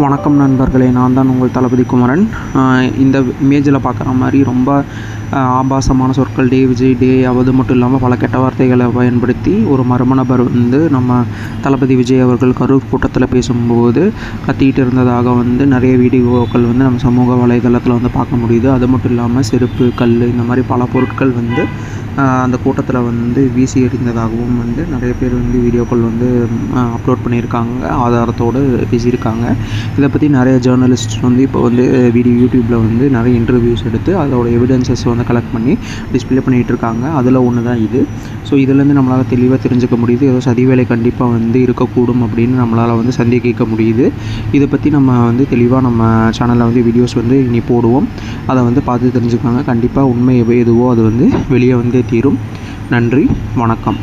வணக்கம் நண்பர்களே, நான் தான் உங்கள் தளபதி குமரன். இந்த இமேஜில் பார்க்குற மாதிரி ரொம்ப ஆபாசமான சொற்கள் டே விஜய் டே அது மட்டும் இல்லாமல் பல கெட்ட வார்த்தைகளை பயன்படுத்தி ஒரு மர்ம நபர் நம்ம தளபதி விஜய் அவர்கள் கரூர் கூட்டத்தில் பேசும்போது கத்திக்கிட்டு இருந்ததாக நிறைய வீடியோக்கள் நம்ம சமூக வலைதளத்தில் பார்க்க முடியுது. அது மட்டும் இல்லாமல் செருப்பு, கல் இந்த மாதிரி பல பொருட்கள் அந்த கூட்டத்தில் வீசி எறிந்ததாகவும் நிறைய பேர் வீடியோக்கள் அப்லோட் பண்ணியிருக்காங்க, ஆதாரத்தோடு பேசியிருக்காங்க. இதை பற்றி நிறைய ஜேர்னலிஸ்ட் இப்போ யூடியூப்பில் நிறைய இன்டர்வியூஸ் எடுத்து அதோட எவிடன்சஸ் கலெக்ட் பண்ணி டிஸ்பிளே பண்ணிகிட்டு இருக்காங்க. அதில் ஒன்று தான் இது. ஸோ இதுலேருந்து நம்மளால் தெளிவாக தெரிஞ்சுக்க முடியுது, ஏதோ சதி வேலை கண்டிப்பாக இருக்கக்கூடும் அப்படின்னு நம்மளால் சந்தேகிக்க முடியுது. இதை பற்றி நம்ம தெளிவாக நம்ம சேனலில் வீடியோஸ் இனி போடுவோம். அதை பார்த்து தெரிஞ்சுக்காங்க. கண்டிப்பாக உண்மை எதுவோ அது வெளியே தீரும். நன்றி, வணக்கம்.